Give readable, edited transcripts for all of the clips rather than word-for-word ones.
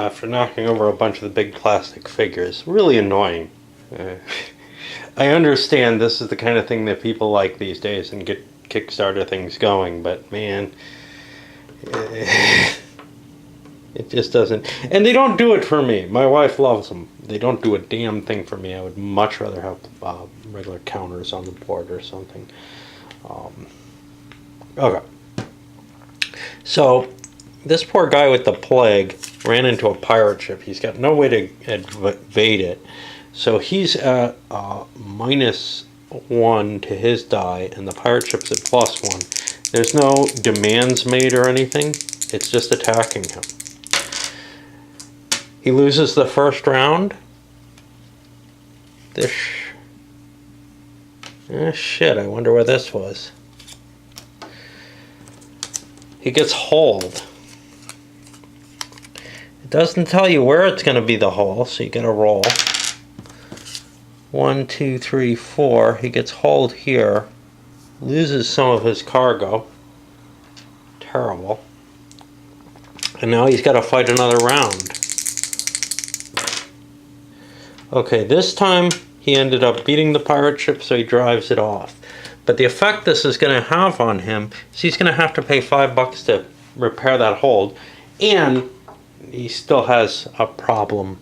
after knocking over a bunch of the big plastic figures. Really annoying. I understand this is the kind of thing that people like these days and get Kickstarter things going, but man, it just doesn't. And they don't do it for me. My wife loves them. They don't do a damn thing for me. I would much rather have regular counters on the board or something. Okay. So, this poor guy with the plague ran into a pirate ship. He's got no way to evade it. So he's at -1 to his die, and the pirate ship's at +1. There's no demands made or anything. It's just attacking him. He loses the first round. This... shit, I wonder where this was. He gets hauled. It doesn't tell you where it's going to be the haul, so you got to roll. 1, 2, 3, 4. He gets hauled here. Loses some of his cargo. Terrible. And now he's got to fight another round. Okay, this time he ended up beating the pirate ship, so he drives it off. But the effect this is going to have on him is he's going to have to pay $5 to repair that hold. And he still has a problem.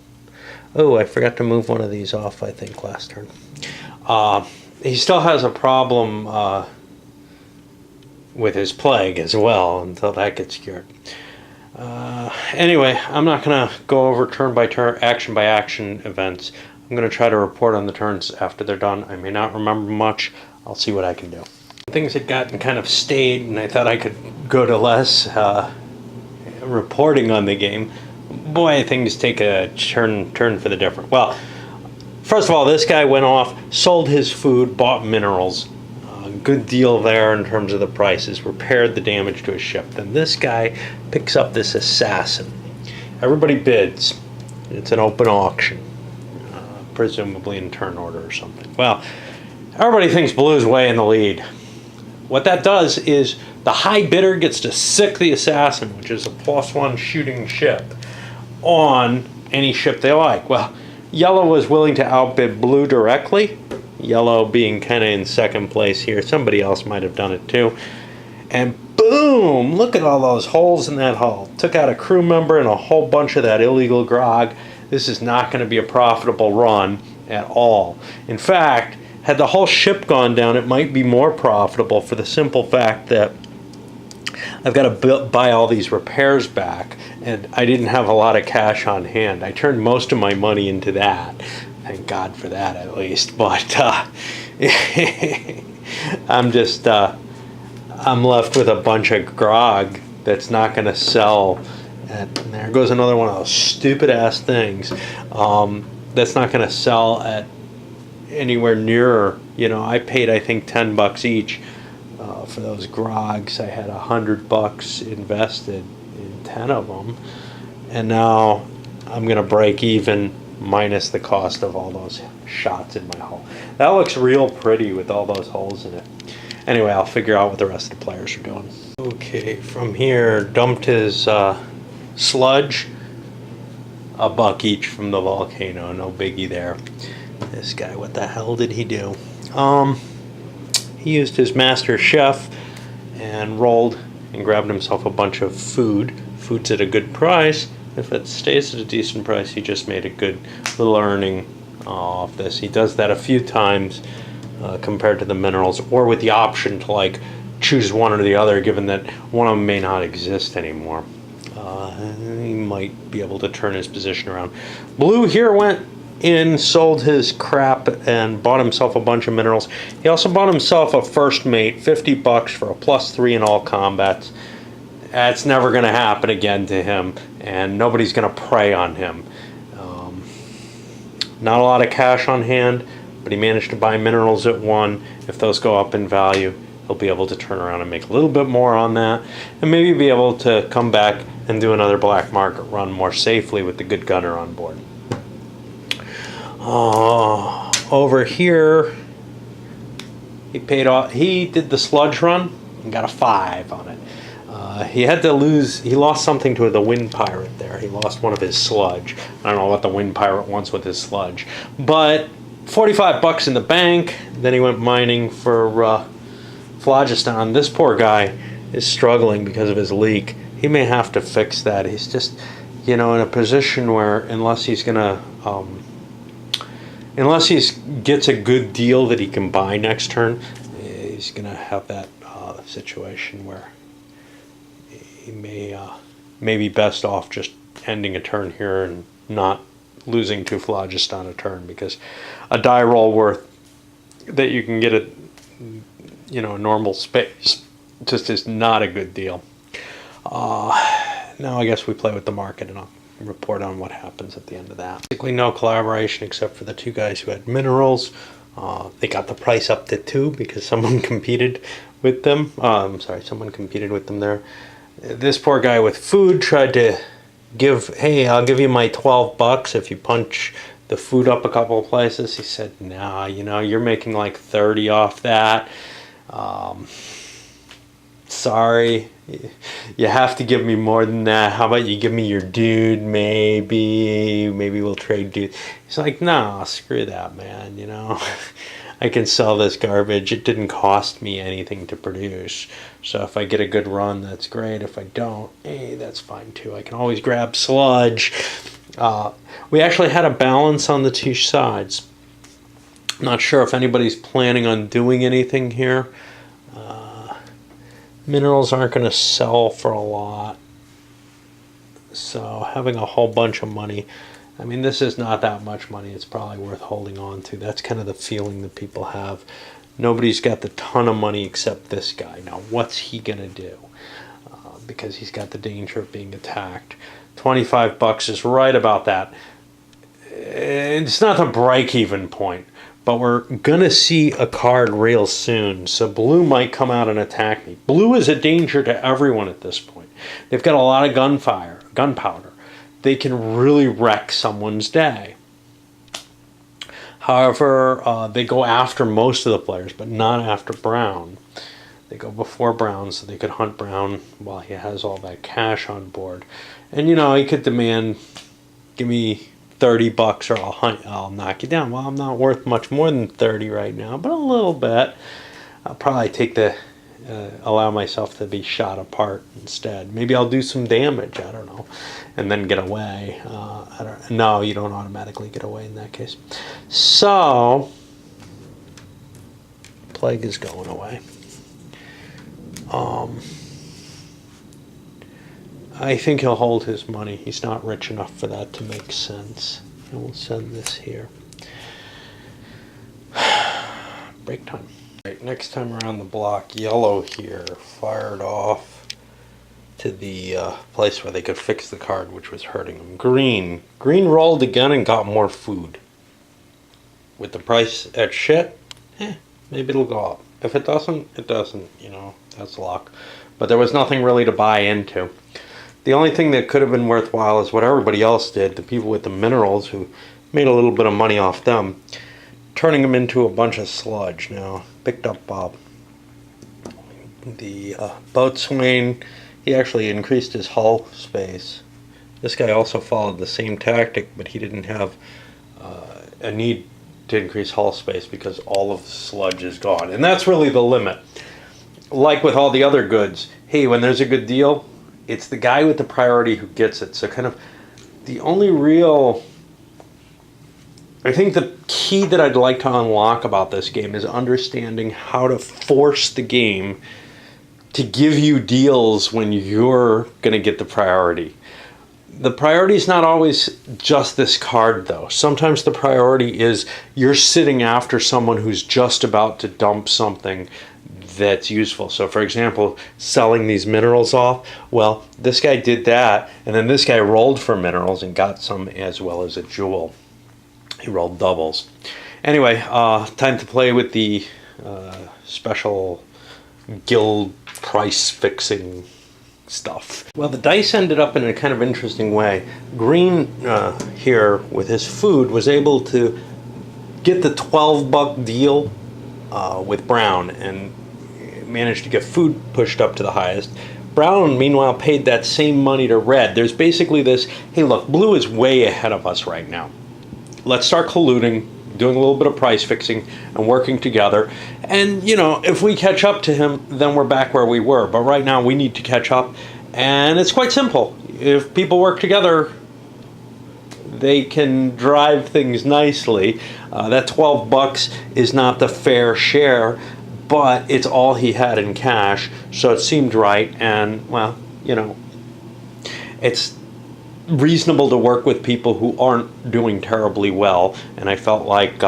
Oh, I forgot to move one of these off, I think, last turn. He still has a problem with his plague as well until that gets cured. Anyway, I'm not going to go over turn by turn, action by action events. I'm going to try to report on the turns after they're done. I may not remember much. I'll see what I can do. Things had gotten kind of stayed, and I thought I could go to less reporting on the game. Boy, things take a turn for the different. Well, first of all, this guy went off, sold his food, bought minerals. Good deal there in terms of the prices, repaired the damage to his ship. Then this guy picks up this assassin. Everybody bids. It's an open auction, presumably in turn order or something. Well, everybody thinks Blue's way in the lead. What that does is the high bidder gets to sick the assassin, which is a +1 shooting ship, on any ship they like. Well, Yellow was willing to outbid Blue directly. Yellow being kind of in second place here. Somebody else might have done it too. And boom! Look at all those holes in that hull. Took out a crew member and a whole bunch of that illegal grog. This is not going to be a profitable run at all. In fact, had the whole ship gone down, it might be more profitable for the simple fact that I've got to buy all these repairs back, and I didn't have a lot of cash on hand. I turned most of my money into that. Thank God for that, at least. But I'm left with a bunch of grog that's not going to sell. And there goes another one of those stupid-ass things that's not going to sell at anywhere near. I paid, I think, $10 each for those grogs. I had $100 invested in 10 of them, and now I'm going to break even minus the cost of all those shots in my hull. That looks real pretty with all those holes in it. Anyway, I'll figure out what the rest of the players are doing. Okay, from here, dumped his sludge, $1 each from the volcano, no biggie there. This guy, what the hell did he do? He used his master chef and rolled and grabbed himself a bunch of food. Food's at a good price. If it stays at a decent price, he just made a good little earning off this. He does that a few times compared to the minerals, or with the option to choose one or the other, given that one of them may not exist anymore. He might be able to turn his position around. Blue here went in, sold his crap, and bought himself a bunch of minerals. He also bought himself a first mate, $50 for a +3 in all combats. That's never going to happen again to him, and nobody's going to prey on him. Not a lot of cash on hand, but he managed to buy minerals at 1. If those go up in value, he'll be able to turn around and make a little bit more on that, and maybe be able to come back and do another black market run more safely with the good gunner on board. Over here, he paid off. He did the sludge run and got a 5 on it. He had to lose. He lost something to the Wind Pirate there. He lost one of his sludge. I don't know what the Wind Pirate wants with his sludge, but 45 bucks in the bank. Then he went mining for phlogiston. This poor guy is struggling because of his leak. He may have to fix that. He's just, in a position where unless he gets a good deal that he can buy next turn, he's gonna have that situation where he may be best off just ending a turn here and not losing to phlogiston a turn, because a die roll worth that you can get at a normal space just is not a good deal. Now I guess we play with the market, and I'll report on what happens at the end of that. Basically no collaboration except for the two guys who had minerals. They got the price up to 2 because someone competed with them. Someone competed with them there. This poor guy with food tried to hey, I'll give you my 12 bucks if you punch the food up a couple of places. He said, nah, you're making like 30 off that. Sorry, you have to give me more than that. How about you give me your dude? Maybe we'll trade dude. He's like, nah, screw that, man. I can sell this garbage. It didn't cost me anything to produce. So if I get a good run, that's great. If I don't, hey, that's fine too. I can always grab sludge. We actually had a balance on the two sides. Not sure if anybody's planning on doing anything here. Minerals aren't going to sell for a lot. So having a whole bunch of money, I mean, this is not that much money. It's probably worth holding on to. That's kind of the feeling that people have. Nobody's got the ton of money except this guy. Now, what's he going to do? Because he's got the danger of being attacked. 25 bucks is right about that. It's not the break-even point, but we're going to see a card real soon. So blue might come out and attack me. Blue is a danger to everyone at this point. They've got a lot of gunpowder. They can really wreck someone's day. However, they go after most of the players, but not after Brown. They go before Brown so they could hunt Brown while he has all that cash on board. And, he could demand, give me 30 bucks or I'll knock you down. Well, I'm not worth much more than 30 right now, but a little bit. I'll probably allow myself to be shot apart instead. Maybe I'll do some damage, I don't know, and then get away. No, you don't automatically get away in that case. So, Plague is going away. I think he'll hold his money. He's not rich enough for that to make sense. And we'll send this here. Break time. Right, next time around the block, yellow here fired off to the place where they could fix the card, which was hurting them. Green rolled again and got more food. With the price at shit, maybe it'll go up. If it doesn't, it doesn't. That's luck. But there was nothing really to buy into. The only thing that could have been worthwhile is what everybody else did, the people with the minerals who made a little bit of money off them, turning them into a bunch of sludge. Now, picked up the boatswain. He actually increased his hull space. This guy also followed the same tactic, but he didn't have a need to increase hull space because all of the sludge is gone. And that's really the limit. Like with all the other goods, hey, when there's a good deal, it's the guy with the priority who gets it. So kind of the only real... I think the key that I'd like to unlock about this game is understanding how to force the game to give you deals when you're going to get the priority. The priority is not always just this card, though. Sometimes the priority is you're sitting after someone who's just about to dump something that's useful. So, for example, selling these minerals off. Well, this guy did that, and then this guy rolled for minerals and got some as well as a jewel. He rolled doubles. Anyway, time to play with the special guild price fixing stuff. Well, the dice ended up in a kind of interesting way. Green here with his food was able to get the 12-buck deal with Brown and managed to get food pushed up to the highest, Brown, meanwhile, paid that same money to red. There's basically this, hey, look, blue is way ahead of us right now. Let's start colluding, doing a little bit of price fixing and working together. And, you know, if we catch up to him, then we're back where we were. But right now we need to catch up. And it's quite simple. If people work together, they can drive things nicely. That 12 bucks is not the fair share, but it's all he had in cash, so it seemed right. And, well, you know, it's reasonable to work with people who aren't doing terribly well, and I felt like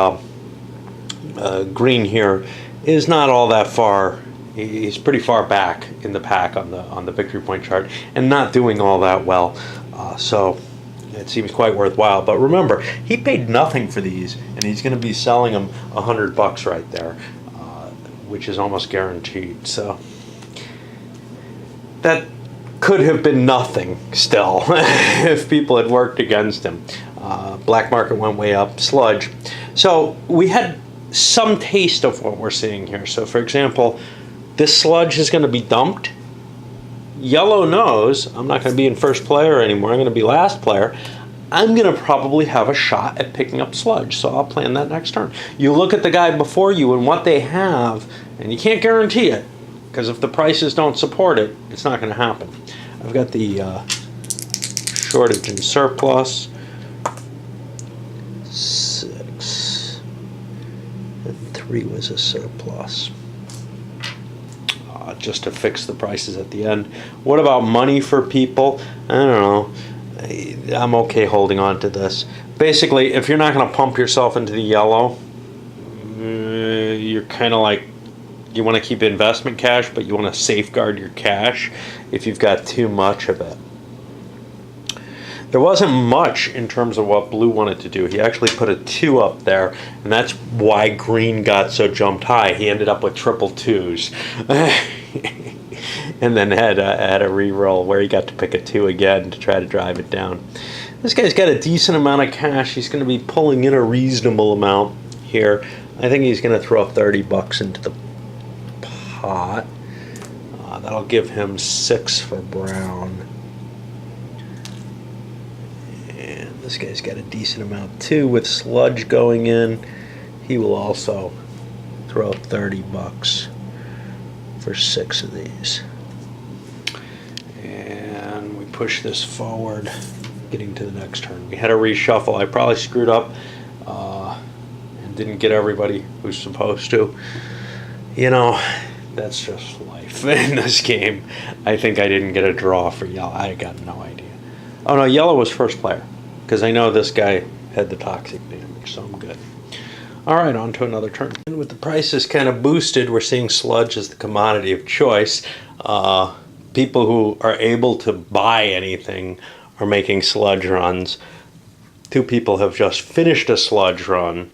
Green here is not all that far. He's pretty far back in the pack on the victory point chart and not doing all that well. So it seems quite worthwhile. But remember, he paid nothing for these, and he's going to be selling them $100 right there, which is almost guaranteed. So that could have been nothing still if people had worked against him. Black market went way up, sludge. So we had some taste of what we're seeing here. So for example, this sludge is going to be dumped. Yellow knows I'm not going to be in first player anymore. I'm going to be last player. I'm going to probably have a shot at picking up sludge, so I'll plan that next turn. You look at the guy before you and what they have, and you can't guarantee it, because if the prices don't support it, it's not going to happen. I've got the shortage and surplus, 6, and 3 was a surplus. Just to fix the prices at the end. What about money for people? I don't know. I'm okay holding on to this. Basically, if you're not going to pump yourself into the yellow, you're kind of like, you want to keep investment cash, but you want to safeguard your cash if you've got too much of it. There wasn't much in terms of what blue wanted to do. He actually put a 2 up there, and that's why green got so jumped high. He ended up with triple 2s. And then had a re-roll where he got to pick a 2 again to try to drive it down. This guy's got a decent amount of cash. He's going to be pulling in a reasonable amount here. I think he's going to throw $30 into the pot. That'll give him 6 for brown. And this guy's got a decent amount too with sludge going in. He will also throw $30 for 6 of these. And we push this forward, getting to the next turn. We had a reshuffle. I probably screwed up and didn't get everybody who's supposed to. You know, that's just life in this game. I think I didn't get a draw for yellow. I got no idea. Oh no, yellow was first player, because I know this guy had the toxic damage, so I'm good. Alright, on to another turn. And with the prices kind of boosted, we're seeing sludge as the commodity of choice. People who are able to buy anything are making sludge runs. 2 people have just finished a sludge run.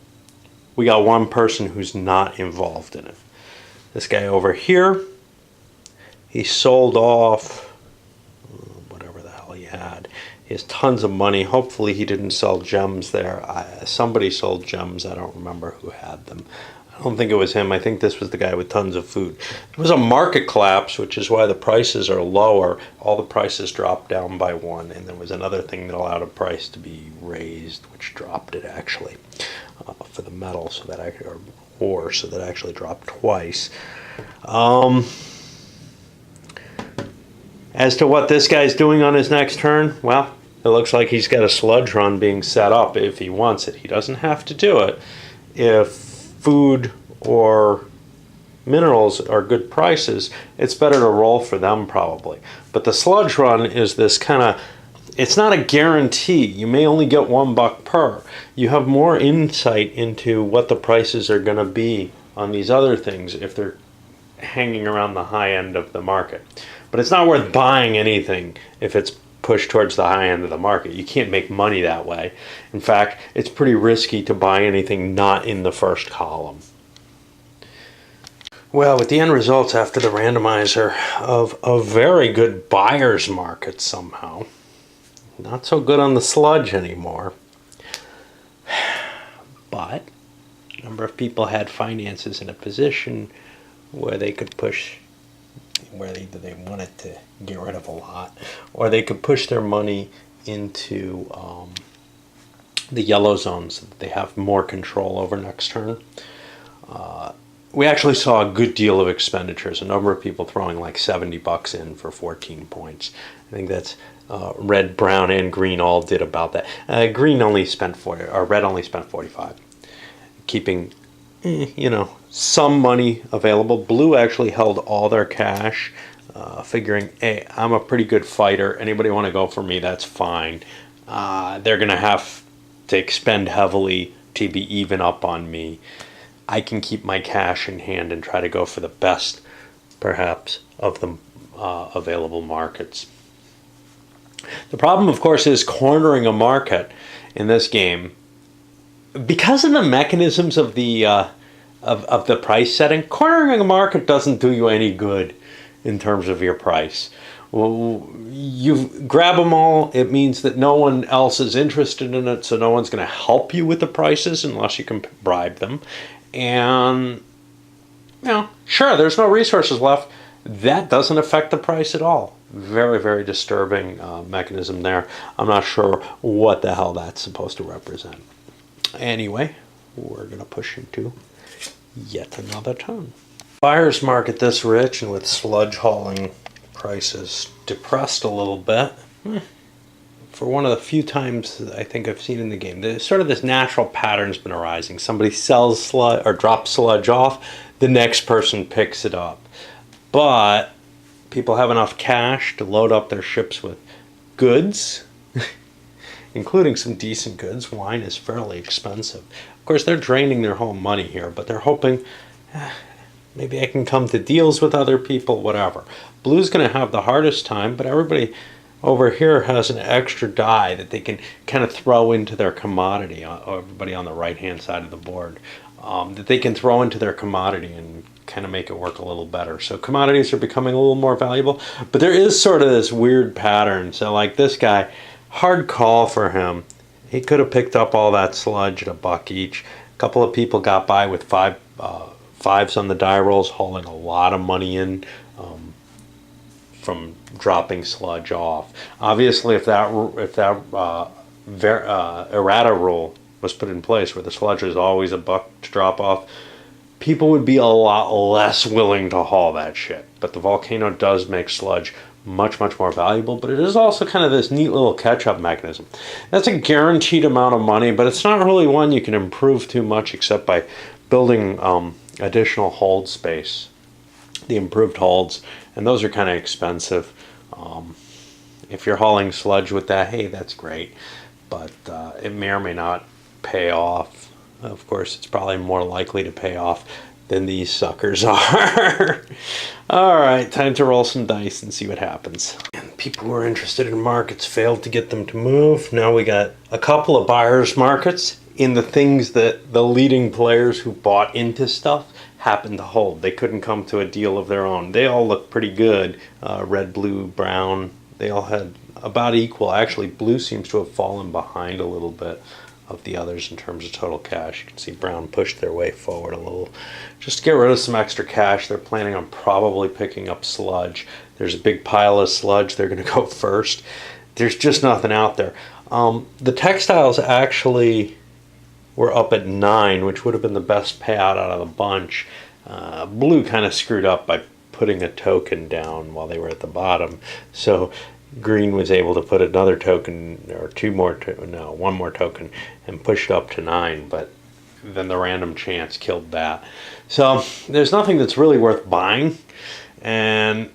We got 1 person who's not involved in it. This guy over here, he sold off whatever the hell he had. He has tons of money. Hopefully he didn't sell gems there. Somebody sold gems. I don't remember who had them. I don't think it was him. I think this was the guy with tons of food. There was a market collapse, which is why the prices are lower. All the prices dropped down by 1, and there was another thing that allowed a price to be raised, which dropped it actually for the metal, so that or ore, so that actually dropped twice. As to what this guy's doing on his next turn, well, it looks like he's got a sludge run being set up if he wants it. He doesn't have to do it. If food or minerals are good prices, it's better to roll for them probably. But the sludge run is this kind of, it's not a guarantee. You may only get $1 per. You have more insight into what the prices are going to be on these other things if they're hanging around the high end of the market. But it's not worth buying anything if it's pushed towards the high end of the market. You can't make money that way. In fact, it's pretty risky to buy anything not in the first column. Well, with the end results after the randomizer of a very good buyer's market somehow, not so good on the sludge anymore. But a number of people had finances in a position where they could push where either they wanted to get rid of a lot, or they could push their money into the yellow zones so that they have more control over next turn. We actually saw a good deal of expenditures, a number of people throwing like $70 in for 14 points. I think that's red, brown, and green all did about that. Green only spent 40, or red only spent 45, keeping, some money available. Blue actually held all their cash, figuring, hey, I'm a pretty good fighter. Anybody want to go for me, that's fine. They're going to have to expend heavily to be even up on me. I can keep my cash in hand and try to go for the best, perhaps, of the available markets. The problem, of course, is cornering a market in this game. Because of the mechanisms of the of the price setting, cornering a market doesn't do you any good in terms of your price. Well, you grab them all, it means that no one else is interested in it, so no one's going to help you with the prices unless you can bribe them. And, sure, there's no resources left. That doesn't affect the price at all. Very, very disturbing mechanism there. I'm not sure what the hell that's supposed to represent. Anyway, we're going to push into yet another turn. Buyer's market this rich and with sludge hauling prices depressed a little bit. For one of the few times I think I've seen in the game, there's sort of this natural pattern's been arising. Somebody sells sludge or drops sludge off, the next person picks it up. But people have enough cash to load up their ships with goods, including some decent goods. Wine is fairly expensive. Of course, they're draining their whole money here, but they're hoping, maybe I can come to deals with other people, whatever. Blue's going to have the hardest time, but everybody over here has an extra die that they can kind of throw into their commodity. Everybody on the right-hand side of the board, that they can throw into their commodity and kind of make it work a little better. So commodities are becoming a little more valuable, but there is sort of this weird pattern. So like this guy, hard call for him. He could have picked up all that sludge at $1 each. A couple of people got by with fives on the die rolls, hauling a lot of money in from dropping sludge off. Obviously, if that errata rule was put in place, where the sludge is always $1 to drop off, people would be a lot less willing to haul that shit. But the volcano does make sludge much, much more valuable, but it is also kind of this neat little catch-up mechanism. That's a guaranteed amount of money, but it's not really one you can improve too much except by building additional hold space, the improved holds, and those are kind of expensive. If you're hauling sludge with that, hey, that's great, but it may or may not pay off. Of course, it's probably more likely to pay off than these suckers are. All right, time to roll some dice and see what happens. And people who are interested in markets failed to get them to move. Now we got a couple of buyers markets in the things that the leading players who bought into stuff happened to hold. They couldn't come to a deal of their own. They all look pretty good. Red, blue, brown, they all had about equal. Actually, blue seems to have fallen behind a little bit of the others in terms of total cash. You can see brown pushed their way forward a little just to get rid of some extra cash. They're planning on probably picking up sludge. There's a big pile of sludge. They're going to go first. There's just nothing out there. The textiles actually were up at 9, which would have been the best payout out of the bunch. Blue kind of screwed up by putting a token down while they were at the bottom. So green was able to put another token, or one more token, and push it up to 9, but then the random chance killed that. So there's nothing that's really worth buying, and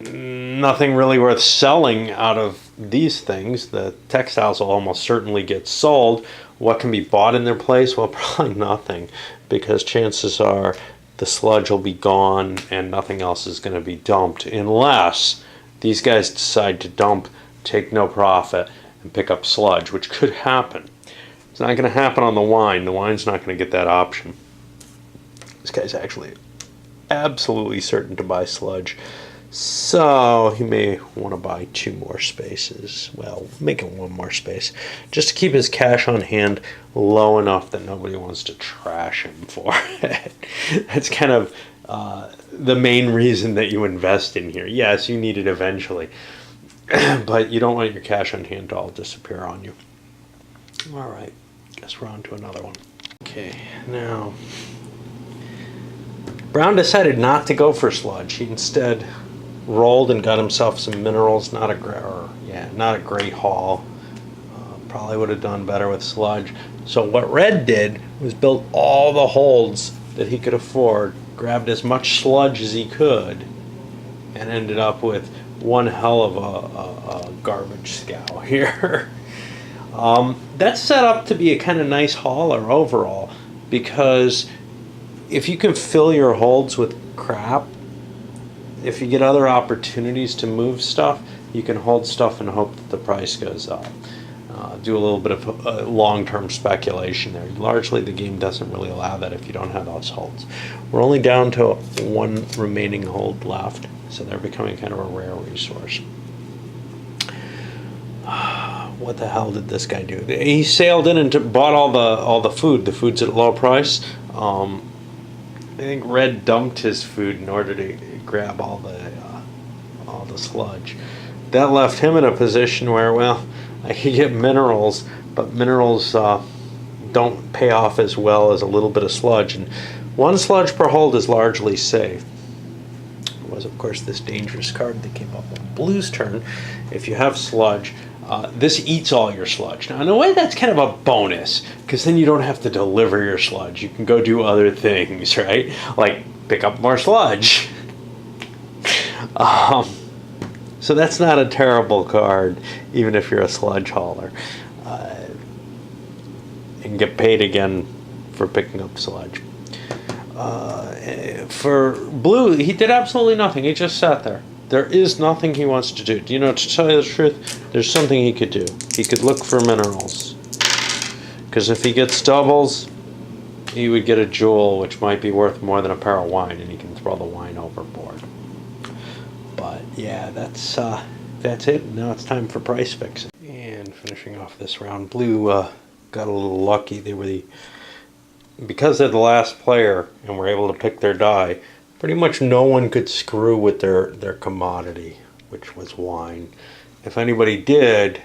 nothing really worth selling out of these things. The textiles will almost certainly get sold. What can be bought in their place? Well, probably nothing, because chances are the sludge will be gone and nothing else is going to be dumped, unless these guys decide to dump, take no profit, and pick up sludge, which could happen. It's not going to happen on the wine. The wine's not going to get that option. This guy's actually absolutely certain to buy sludge. So he may want to buy 2 more spaces. Well, make it 1 more space, just to keep his cash on hand low enough that nobody wants to trash him for it. That's kind of the main reason that you invest in here. Yes, you need it eventually, but you don't want your cash on hand to all disappear on you. All right, guess we're on to another one. Okay, now Brown decided not to go for sludge. He instead rolled and got himself some minerals. Not a great haul. Probably would have done better with sludge. So what Red did was build all the holds that he could afford, grabbed as much sludge as he could, and ended up with one hell of a garbage scow here. That's set up to be a kind of nice hauler overall, because if you can fill your holds with crap, if you get other opportunities to move stuff, you can hold stuff and hope that the price goes up. Do a little bit of long-term speculation there. Largely, the game doesn't really allow that if you don't have those holds. We're only down to one remaining hold left, so they're becoming kind of a rare resource. What the hell did this guy do? He sailed in and bought all the food. The food's at a low price. I think Red dumped his food in order to grab all the sludge. That left him in a position where, well, I could get minerals, but minerals don't pay off as well as a little bit of sludge. And one sludge per hold is largely safe. There was, of course, this dangerous card that came up on Blue's turn. If you have sludge, this eats all your sludge. Now, in a way, that's kind of a bonus, because then you don't have to deliver your sludge. You can go do other things, right? Like pick up more sludge. So that's not a terrible card, even if you're a sludge hauler. And get paid again for picking up sludge. For Blue, he did absolutely nothing. He just sat there. There is nothing he wants to do. You know, to tell you the truth, there's something he could do. He could look for minerals. Because if he gets doubles, he would get a jewel, which might be worth more than a pair of wine, and he can throw the wine overboard. But yeah, that's it. Now it's time for price fixing. And finishing off this round, Blue got a little lucky. Because they're the last player and were able to pick their die, pretty much no one could screw with their commodity, which was wine. If anybody did,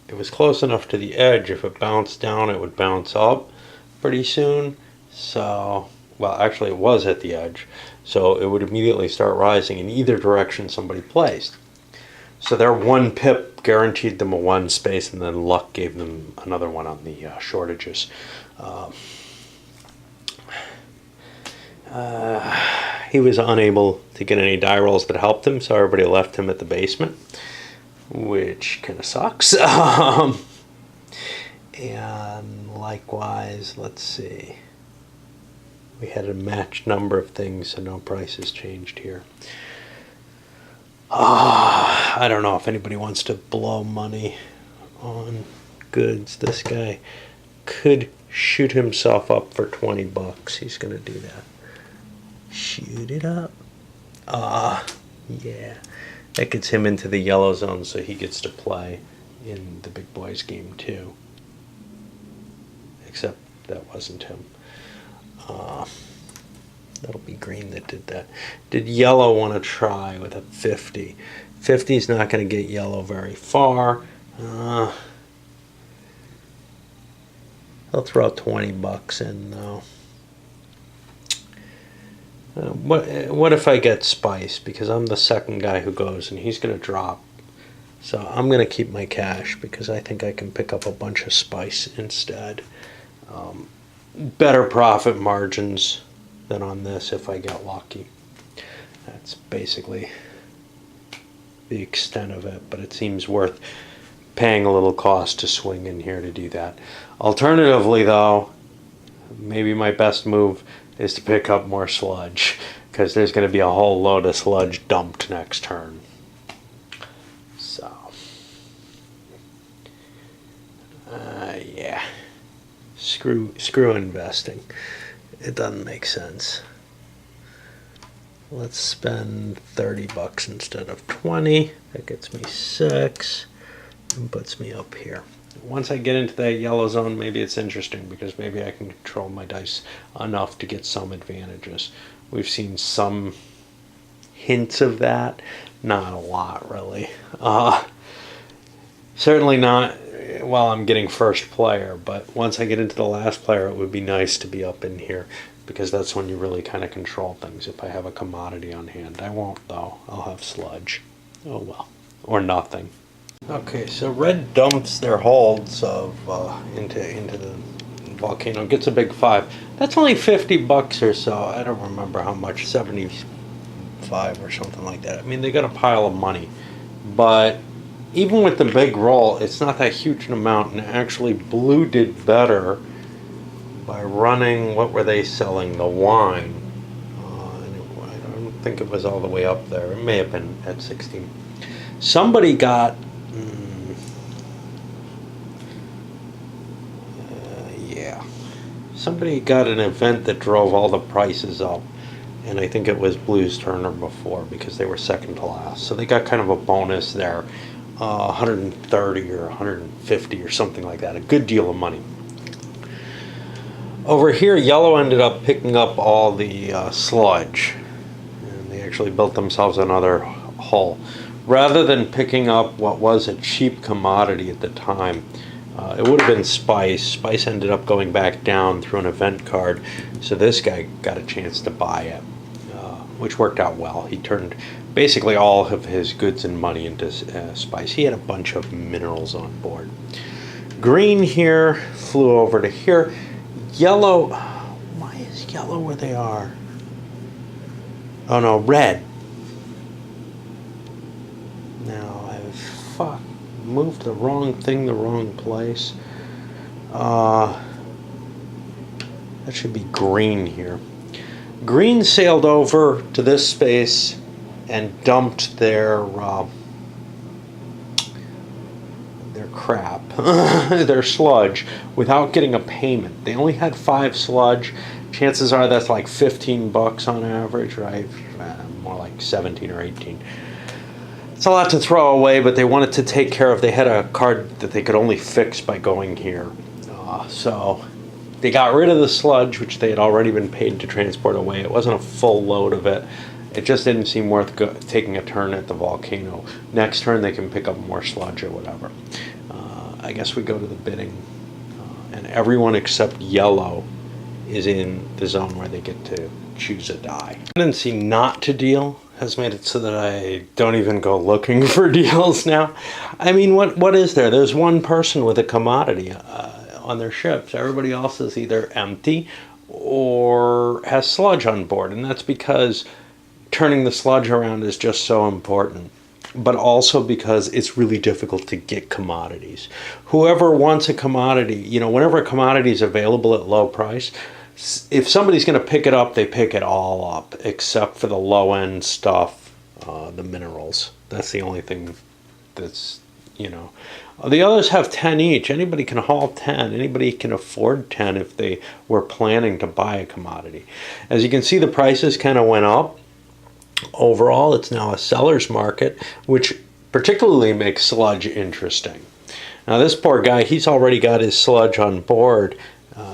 it was close enough to the edge. If it bounced down, it would bounce up pretty soon. So, well, actually it was at the edge. So it would immediately start rising in either direction somebody placed. So their one pip guaranteed them a one space, and then luck gave them another one on the shortages. He was unable to get any die rolls that helped him, so everybody left him at the basement, which kind of sucks. And likewise, let's see. We had a matched number of things, so no prices changed here. I don't know if anybody wants to blow money on goods. This guy could shoot himself up for $20. He's going to do that. Shoot it up. Yeah. That gets him into the yellow zone, so he gets to play in the big boys game too. Except that wasn't him. That'll be green that did that. Did yellow want to try with a 50? 50 is not going to get yellow very far. He'll throw $20 in though. What if I get spice? Because I'm the second guy who goes, and he's going to drop. So I'm going to keep my cash because I think I can pick up a bunch of spice instead. Better profit margins than on this if I get lucky. That's basically the extent of it, but it seems worth paying a little cost to swing in here to do that. Alternatively though, maybe my best move is to pick up more sludge, because there's going to be a whole load of sludge dumped next turn. So yeah, screw investing. It doesn't make sense. Let's spend $30 instead of 20. That gets me 6 and puts me up here. Once I get into that yellow zone, maybe it's interesting because maybe I can control my dice enough to get some advantages. We've seen some hints of that. Not a lot, really. Certainly not while I'm getting first player, but once I get into the last player, it would be nice to be up in here, because that's when you really kind of control things. If I have a commodity on hand, I won't though. I'll have sludge. Oh well, or nothing. Okay, so red dumps their holds of into the volcano. Gets a big 5. That's only $50 or so. I don't remember how much. 75 or something like that. I mean, they got a pile of money, but even with the big roll, it's not that huge an amount. And actually, blue did better by running. What were they selling? The wine. I don't think it was all the way up there. It may have been at 16. Somebody got. Somebody got an event that drove all the prices up, and I think it was Blues Turner before, because they were second to last. So they got kind of a bonus there, 130 or 150 or something like that. A good deal of money. Over here, yellow ended up picking up all the sludge, and they actually built themselves another hull. Rather than picking up what was a cheap commodity at the time, it would have been Spice. Spice ended up going back down through an event card, so this guy got a chance to buy it, which worked out well. He turned basically all of his goods and money into Spice. He had a bunch of minerals on board. Green here flew over to here. Yellow, why is yellow where they are? Oh no, red. Now I've moved the wrong thing the wrong place. That should be green here. Green sailed over to this space and dumped their crap, their sludge, without getting a payment. They only had 5 sludge. Chances are that's like $15 on average, right? More like 17 or 18. It's a lot to throw away, but they wanted to take care of. They had a card that they could only fix by going here. So they got rid of the sludge, which they had already been paid to transport away. It wasn't a full load of it. It just didn't seem worth taking a turn at the volcano. Next turn, they can pick up more sludge or whatever. I guess we go to the bidding. And everyone except yellow is in the zone where they get to choose a die. Tendency not to deal has made it so that I don't even go looking for deals now. I mean, what is there? There's one person with a commodity on their ships. Everybody else is either empty or has sludge on board, and that's because turning the sludge around is just so important, but also because it's really difficult to get commodities. Whoever wants a commodity, whenever a commodity is available at low price, if somebody's going to pick it up, they pick it all up, except for the low-end stuff, the minerals. That's the only thing that's, The others have 10 each. Anybody can haul 10. Anybody can afford 10 if they were planning to buy a commodity. As you can see, the prices kind of went up. Overall, it's now a seller's market, which particularly makes sludge interesting. Now, this poor guy, he's already got his sludge on board.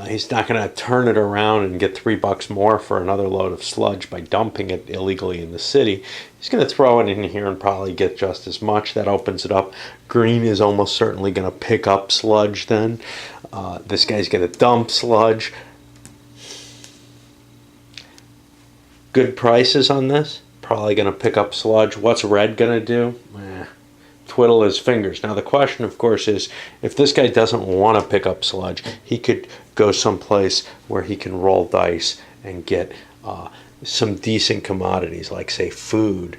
He's not going to turn it around and get $3 more for another load of sludge by dumping it illegally in the city. He's going to throw it in here and probably get just as much. That opens it up. Green is almost certainly going to pick up sludge then. This guy's going to dump sludge. Good prices on this. Probably going to pick up sludge. What's red going to do? Twiddle his fingers. Now the question, of course, is if this guy doesn't want to pick up sludge, he could go someplace where he can roll dice and get some decent commodities, like say food.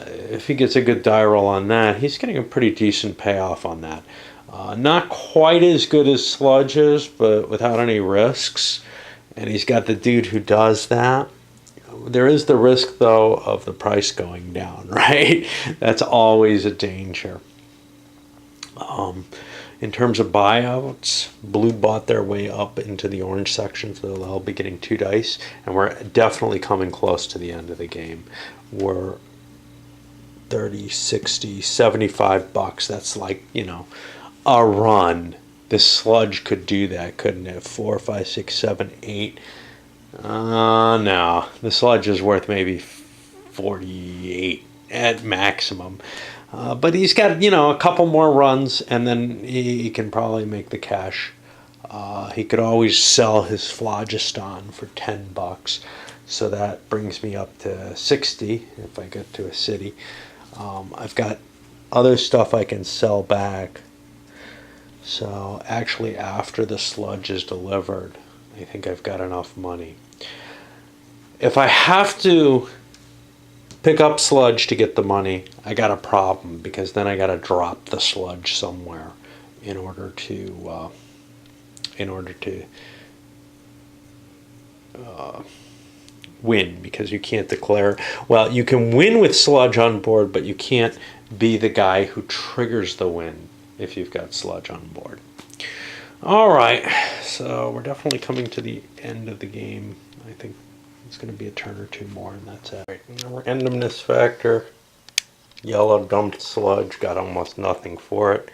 If he gets a good die roll on that, he's getting a pretty decent payoff on that. Not quite as good as sludge is, but without any risks. And he's got the dude who does that. There is the risk, though, of the price going down, right? That's always a danger. In terms of buyouts, blue bought their way up into the orange section, so they'll be getting 2 dice, and we're definitely coming close to the end of the game. We're 30, 60, $75. That's like, a run. This sludge could do that, couldn't it? 4, 5, 6, 7, 8. No. The sludge is worth maybe 48 at maximum. But he's got, a couple more runs, and then he can probably make the cash. He could always sell his phlogiston for $10. So that brings me up to 60 if I get to a city. I've got other stuff I can sell back. So actually, after the sludge is delivered, I think I've got enough money. If I have to pick up sludge to get the money, I got a problem, because then I got to drop the sludge somewhere in order to win, because you can't declare. Well, you can win with sludge on board, but you can't be the guy who triggers the win if you've got sludge on board. All right, so we're definitely coming to the end of the game. I think it's going to be a turn or two more, and that's it. Randomness factor. Yellow dumped sludge, got almost nothing for it.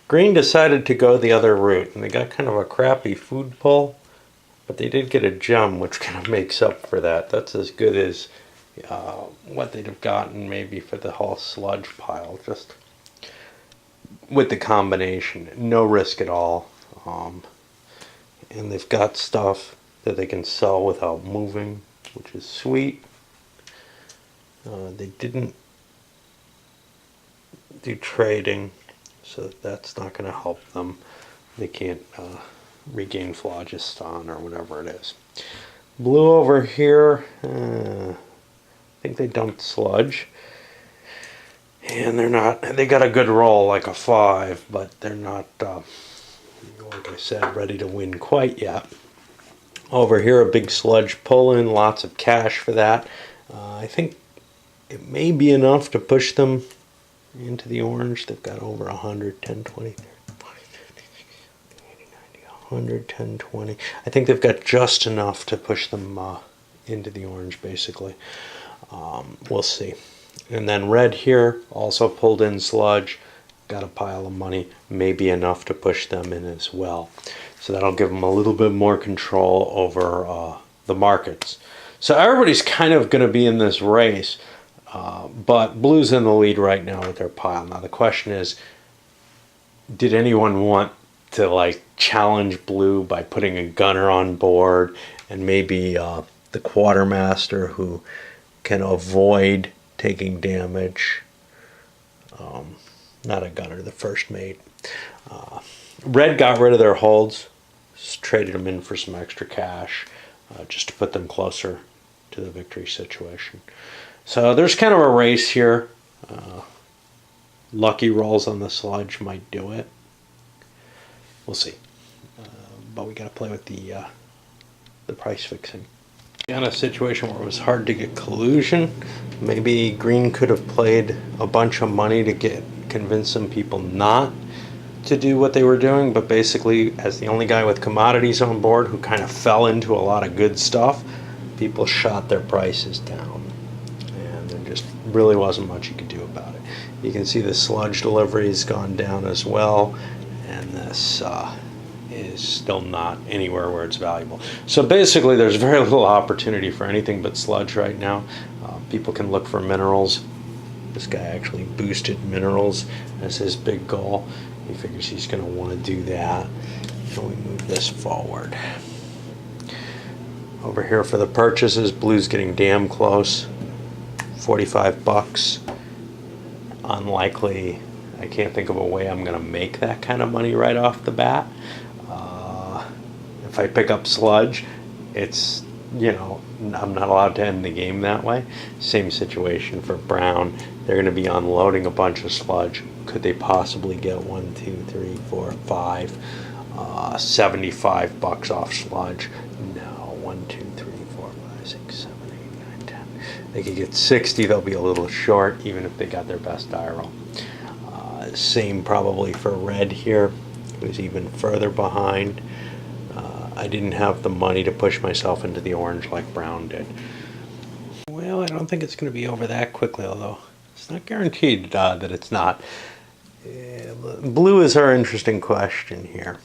Green decided to go the other route, and they got kind of a crappy food pull, but they did get a gem, which kind of makes up for that. That's as good as what they'd have gotten maybe for the whole sludge pile, just with the combination. No risk at all. And they've got stuff that they can sell without moving, which is sweet. They didn't do trading, so that's not going to help them. They can't regain phlogiston or whatever it is. Blue over here, I think they dumped sludge. And they got a good roll, like a 5, but they're not, like I said, ready to win quite yet. Over here, a big sludge pull-in, lots of cash for that. I think it may be enough to push them into the orange. They've got over 100, 10, 20, 30, 40, 50, 60, 80, 90, 100, 10, 20. I think they've got just enough to push them into the orange, basically. We'll see. And then red here also pulled in sludge, got a pile of money, maybe enough to push them in as well. So that'll give them a little bit more control over the markets. So everybody's kind of going to be in this race, but blue's in the lead right now with their pile. Now the question is, did anyone want to challenge blue by putting a gunner on board, and maybe the quartermaster who can avoid taking damage? Not a gunner, the first mate. Red got rid of their holds, traded them in for some extra cash, just to put them closer to the victory situation. So there's kind of a race here. Lucky rolls on the sludge might do it. We'll see. But we got to play with the price fixing. In a situation where it was hard to get collusion, maybe green could have played a bunch of money to convince some people not to do what they were doing, but basically, as the only guy with commodities on board who kind of fell into a lot of good stuff, people shot their prices down, and there just really wasn't much you could do about it. You can see the sludge delivery has gone down as well, and this is still not anywhere where it's valuable. So basically, there's very little opportunity for anything but sludge right now. People can look for minerals. This guy actually boosted minerals as his big goal. He figures he's going to want to do that. So we move this forward. Over here for the purchases, blue's getting damn close. $45. Unlikely. I can't think of a way I'm going to make that kind of money right off the bat. If I pick up sludge, it's, I'm not allowed to end the game that way. Same situation for brown. They're going to be unloading a bunch of sludge. Could they possibly get 1, 2, 3, 4, 5, $75 off sludge? No. 1, 2, 3, 4, 5, 6, 7, 8, 9, 10. They could get 60. They'll be a little short, even if they got their best die roll. Same probably for red here, who's even further behind. I didn't have the money to push myself into the orange like brown did. Well, I don't think it's going to be over that quickly, although it's not guaranteed that it's not. Blue is our interesting question here.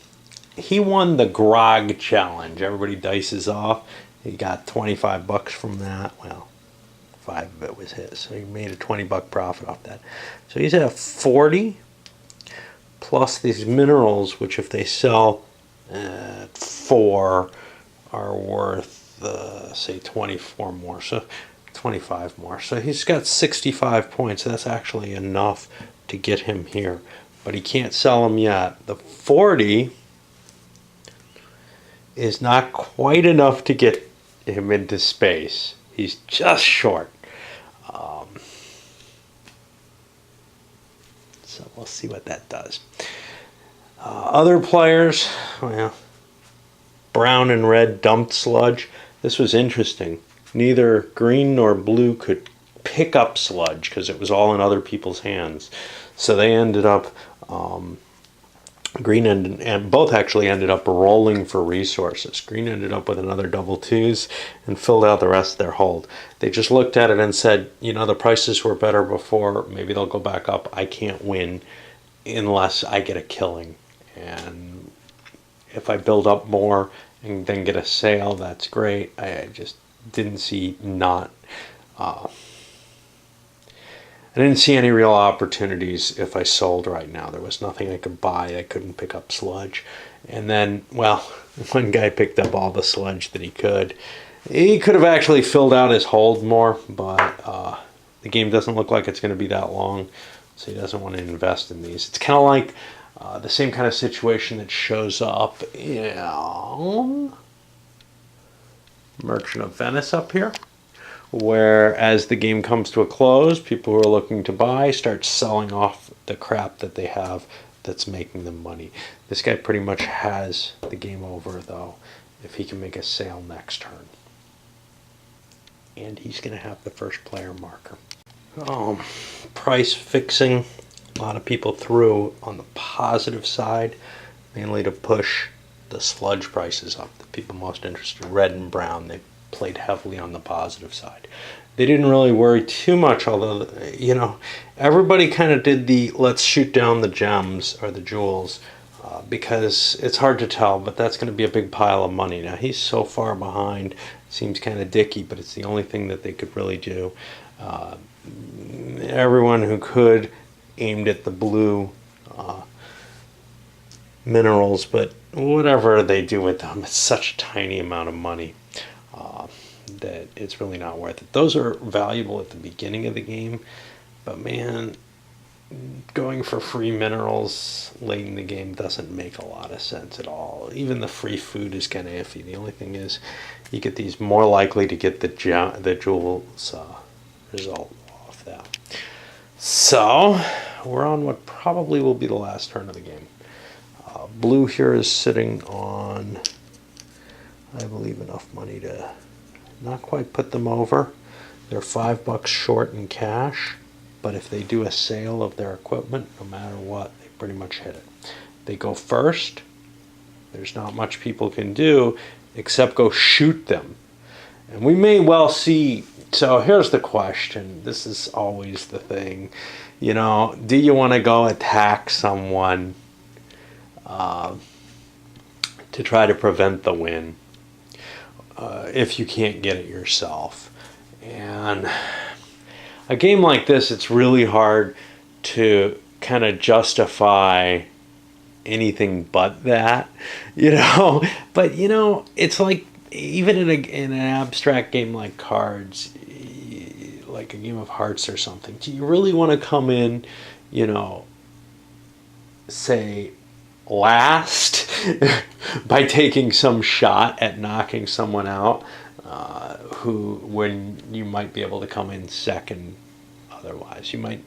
He won the grog challenge. Everybody dices off. He got 25 bucks from that. Well, 5 of it was his, so he made a 20-buck profit off that. So he's at 40 plus these minerals, which if they sell at 4 are worth say 24 more, so 25 more. So he's got 65 points. That's actually enough to get him here, but he can't sell them yet. The 40 is not quite enough to get him into space. He's just short. So we'll see what that does. Other players, well, brown and red dumped sludge. This was interesting. Neither green nor blue could pick up sludge because it was all in other people's hands. So they ended up, green and both actually ended up rolling for resources. Green ended up with another double twos and filled out the rest of their hold. They just looked at it and said, you know, the prices were better before. Maybe they'll go back up. I can't win unless I get a killing. And if I build up more and then get a sale, that's great. I just didn't see I didn't see any real opportunities if I sold right now. There was nothing I could buy. I couldn't pick up sludge. And then, well, one guy picked up all the sludge that he could. He could have actually filled out his hold more, but the game doesn't look like it's going to be that long, so he doesn't want to invest in these. It's kind of like the same kind of situation that shows up in Merchant of Venice up here, where as the game comes to a close, people who are looking to buy start selling off the crap that they have that's making them money. This guy pretty much has the game over, though, if he can make a sale next turn. And he's going to have the first player marker. Price fixing. A lot of people threw on the positive side, mainly to push the sludge prices up. The people most interested, red and brown, they played heavily on the positive side. They didn't really worry too much, although, you know, everybody kind of did the let's shoot down the gems or the jewels because it's hard to tell, but that's going to be a big pile of money. Now, he's so far behind, seems kind of dicky, but it's the only thing that they could really do. Everyone who could aimed at the blue minerals, but whatever they do with them, it's such a tiny amount of money that it's really not worth it. Those are valuable at the beginning of the game, but man, going for free minerals late in the game doesn't make a lot of sense at all. Even the free food is kind of iffy. The only thing is you get these more likely to get the jewels result off that. So we're on what probably will be the last turn of the game. Blue here is sitting on, I believe, enough money to not quite put them over. They're $5 short in cash, but if they do a sale of their equipment, no matter what, they pretty much hit it. They go first. There's not much people can do except go shoot them. And we may well see, so here's the question. This is always the thing. You know, do you want to go attack someone to try to prevent the win if you can't get it yourself? And a game like this, it's really hard to kind of justify anything but that, you know. But, you know, it's like, even in an abstract game like cards, like a game of hearts or something, do you really want to come in, you know, say last by taking some shot at knocking someone out when you might be able to come in second otherwise? You might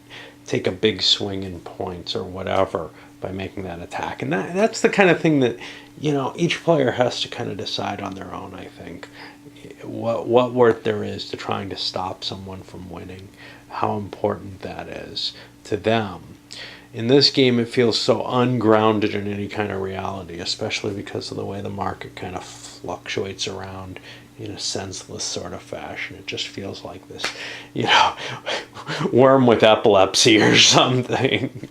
take a big swing in points or whatever by making that attack. And that's the kind of thing that, you know, each player has to kind of decide on their own, I think. What worth there is to trying to stop someone from winning, how important that is to them. In this game, it feels so ungrounded in any kind of reality, especially because of the way the market kind of fluctuates around in a senseless sort of fashion. It just feels like this, you know, worm with epilepsy or something.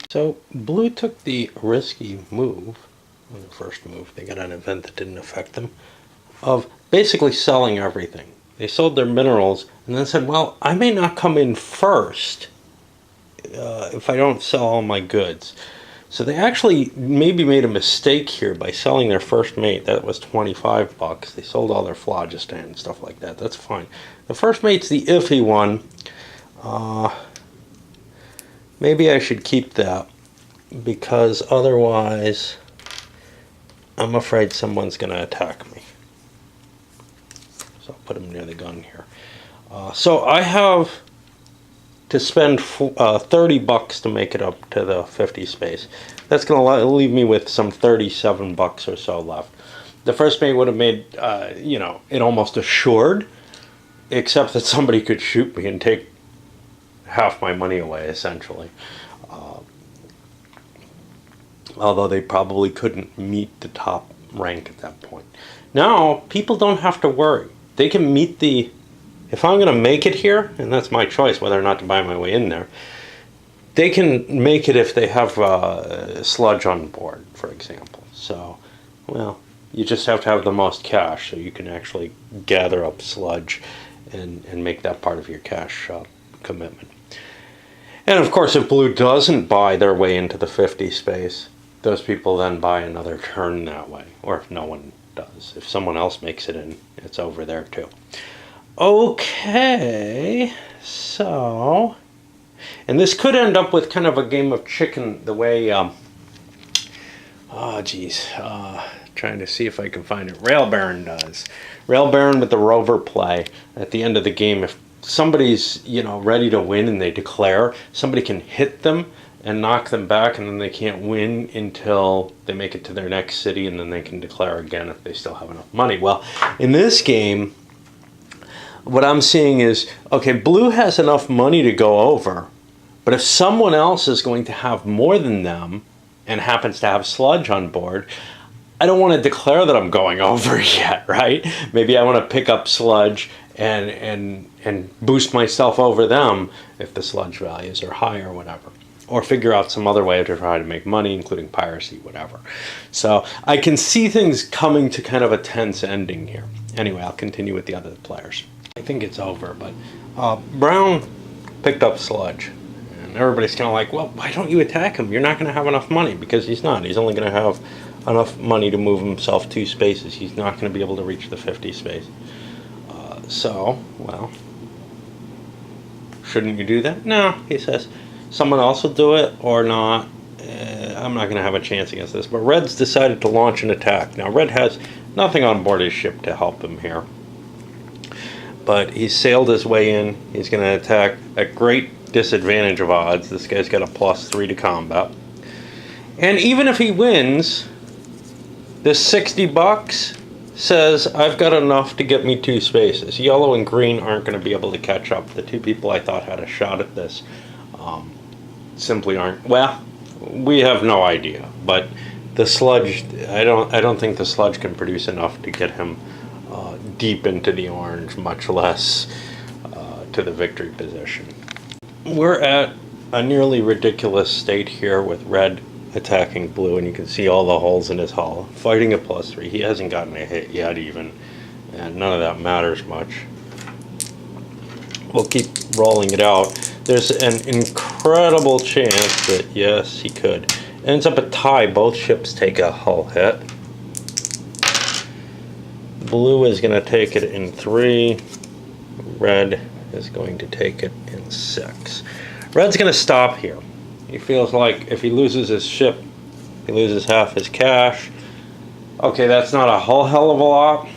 So blue took the risky move. The first move, they got an event that didn't affect them. of basically selling everything. They sold their minerals and then said, well, I may not come in first if I don't sell all my goods. So they actually maybe made a mistake here by selling their first mate. That was 25 bucks. They sold all their phlogiston and stuff like that. That's fine. The first mate's the iffy one. Maybe I should keep that, because otherwise I'm afraid someone's going to attack me. So I'll put him near the gun here. So I have to spend 30 bucks to make it up to the 50 space. That's going to leave me with some 37 bucks or so left. The first mate would have made, it almost assured, except that somebody could shoot me and take half my money away, essentially. Although they probably couldn't meet the top rank at that point. Now, people don't have to worry. They can meet the... If I'm going to make it here, and that's my choice whether or not to buy my way in there, they can make it if they have sludge on board, for example. So, well, you just have to have the most cash so you can actually gather up sludge and make that part of your cash commitment. And of course, if Blue doesn't buy their way into the 50 space, those people then buy another turn that way. Or if no one does. If someone else makes it in, it's over there too. Okay, so, and this could end up with kind of a game of chicken the way, trying to see if I can find it. Rail Baron does. Rail Baron with the rover play at the end of the game. If somebody's, ready to win and they declare, somebody can hit them and knock them back, and then they can't win until they make it to their next city, and then they can declare again if they still have enough money. Well, in this game, what I'm seeing is, okay, Blue has enough money to go over, but if someone else is going to have more than them and happens to have sludge on board, I don't want to declare that I'm going over yet, right? Maybe I want to pick up sludge and boost myself over them if the sludge values are high or whatever. Or figure out some other way to try to make money, including piracy, whatever. So I can see things coming to kind of a tense ending here. Anyway, I'll continue with the other players. I think it's over, but Brown picked up sludge. And everybody's kind of like, well, why don't you attack him? You're not going to have enough money, because he's not. He's only going to have enough money to move himself 2 spaces. He's not going to be able to reach the 50 space. Well, shouldn't you do that? No, he says. Someone else will do it or not. I'm not going to have a chance against this. But Red's decided to launch an attack. Now, Red has nothing on board his ship to help him here. But he's sailed his way in. He's going to attack at great disadvantage of odds. This guy's got a +3 to combat. And even if he wins, this 60 bucks says I've got enough to get me 2 spaces. Yellow and green aren't going to be able to catch up. The 2 people I thought had a shot at this simply aren't. Well, we have no idea. But the sludge, I don't think the sludge can produce enough to get him deep into the orange, much less to the victory position. We're at a nearly ridiculous state here with Red attacking Blue, and you can see all the holes in his hull. Fighting a +3. He hasn't gotten a hit yet even, and none of that matters much. We'll keep rolling it out. There's an incredible chance that, yes, he could. Ends up a tie. Both ships take a hull hit. Blue is going to take it in 3. Red is going to take it in 6. Red's going to stop here. He feels like if he loses his ship, he loses half his cash. Okay, that's not a whole hell of a lot,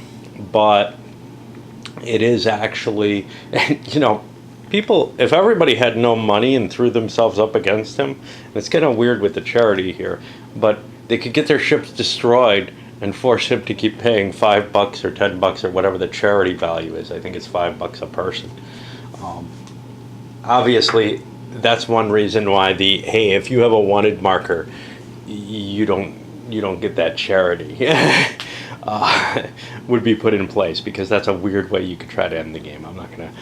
but it is actually, people, if everybody had no money and threw themselves up against him, and it's kind of weird with the charity here, but they could get their ships destroyed and force him to keep paying $5 or $10 or whatever the charity value is. I think it's $5 a person. Obviously, that's one reason why hey, if you have a wanted marker, you don't get that charity would be put in place, because that's a weird way you could try to end the game. I'm not going to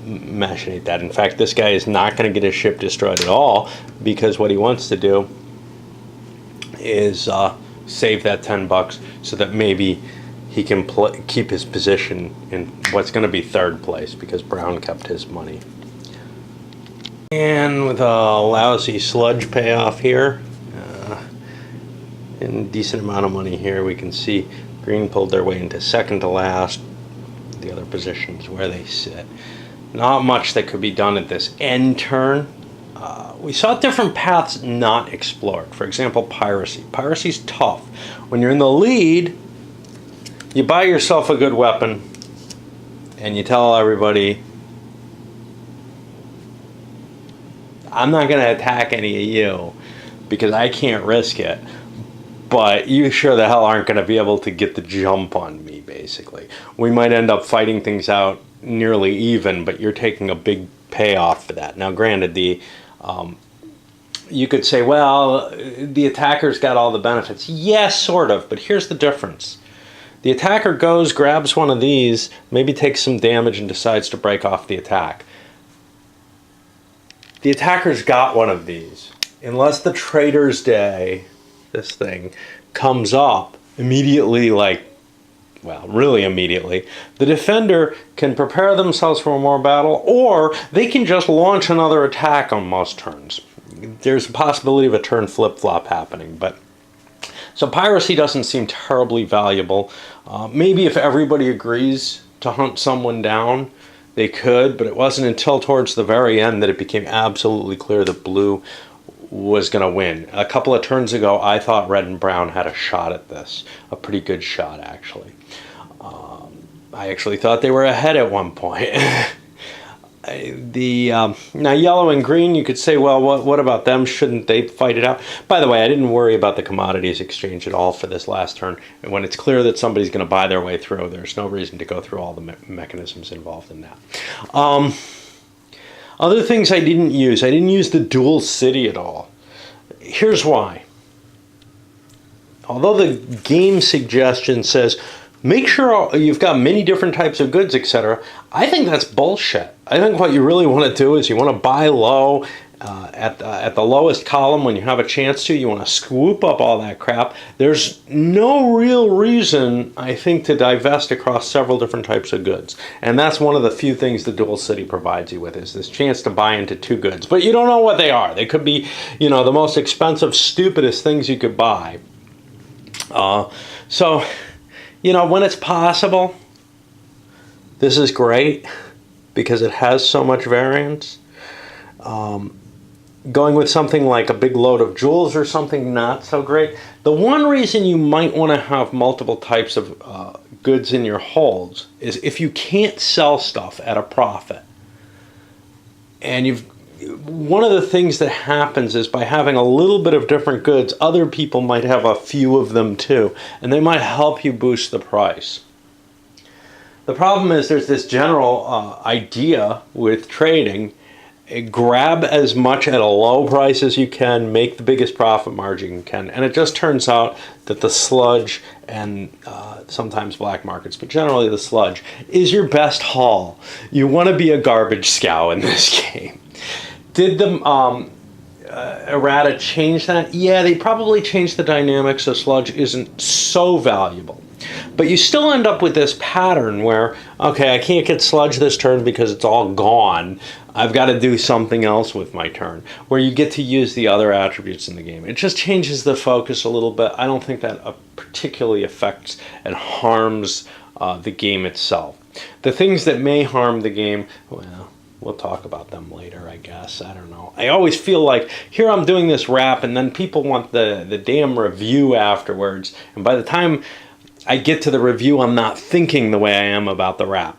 machinate that. In fact, this guy is not going to get his ship destroyed at all, because what he wants to do is save that $10 so that maybe he can keep his position in what's going to be third place because Brown kept his money. And with a lousy sludge payoff here, and a decent amount of money here, we can see green pulled their way into second to last. The other positions where they sit. Not much that could be done at this end turn. We saw different paths not explored. For example, piracy. Piracy's tough. When you're in the lead, you buy yourself a good weapon and you tell everybody, I'm not going to attack any of you because I can't risk it. But you sure the hell aren't going to be able to get the jump on me, basically. We might end up fighting things out nearly even, but you're taking a big payoff for that. Now, granted, you could say, well, the attacker's got all the benefits. Yes, sort of, but here's the difference. The attacker goes, grabs one of these, maybe takes some damage and decides to break off the attack. The attacker's got one of these. Unless the Trader's Day, this thing, comes up immediately, really immediately, the defender can prepare themselves for more battle, or they can just launch another attack on most turns. There's a possibility of a turn flip-flop happening, but so piracy doesn't seem terribly valuable. Maybe if everybody agrees to hunt someone down, they could, but it wasn't until towards the very end that it became absolutely clear that blue was going to win. A couple of turns ago, I thought red and brown had a shot at this. A pretty good shot, actually. I actually thought they were ahead at one point. Now, yellow and green, you could say, well, what about them? Shouldn't they fight it out? By the way, I didn't worry about the commodities exchange at all for this last turn. And when it's clear that somebody's going to buy their way through, there's no reason to go through all the mechanisms involved in that. Other things I didn't use the dual city at all. Here's why. Although the game suggestion says, make sure you've got many different types of goods, etc., I think that's bullshit. I think what you really want to do is you want to buy low at the lowest column when you have a chance to. You want to swoop up all that crap. There's no real reason, I think, to divest across several different types of goods. And that's one of the few things the dual city provides you with, is this chance to buy into two goods. But you don't know what they are. They could be, the most expensive, stupidest things you could buy. So, when it's possible, this is great because it has so much variance. Going with something like a big load of jewels or something, not so great. The one reason you might want to have multiple types of goods in your holds is if you can't sell stuff at a profit. And one of the things that happens is by having a little bit of different goods, other people might have a few of them too, and they might help you boost the price. The problem is there's this general idea with trading: grab as much at a low price as you can, make the biggest profit margin you can. And it just turns out that the sludge and sometimes black markets, but generally the sludge, is your best haul. You want to be a garbage scow in this game. Did the errata change that? Yeah, they probably changed the dynamics so sludge isn't so valuable. But you still end up with this pattern where, okay, I can't get sludge this turn because it's all gone. I've got to do something else with my turn, where you get to use the other attributes in the game. It just changes the focus a little bit. I don't think that particularly affects and harms the game itself. The things that may harm the game, well, we'll talk about them later, I guess. I don't know. I always feel like, here I'm doing this wrap, and then people want the damn review afterwards. And by the time I get to the review, I'm not thinking the way I am about the wrap.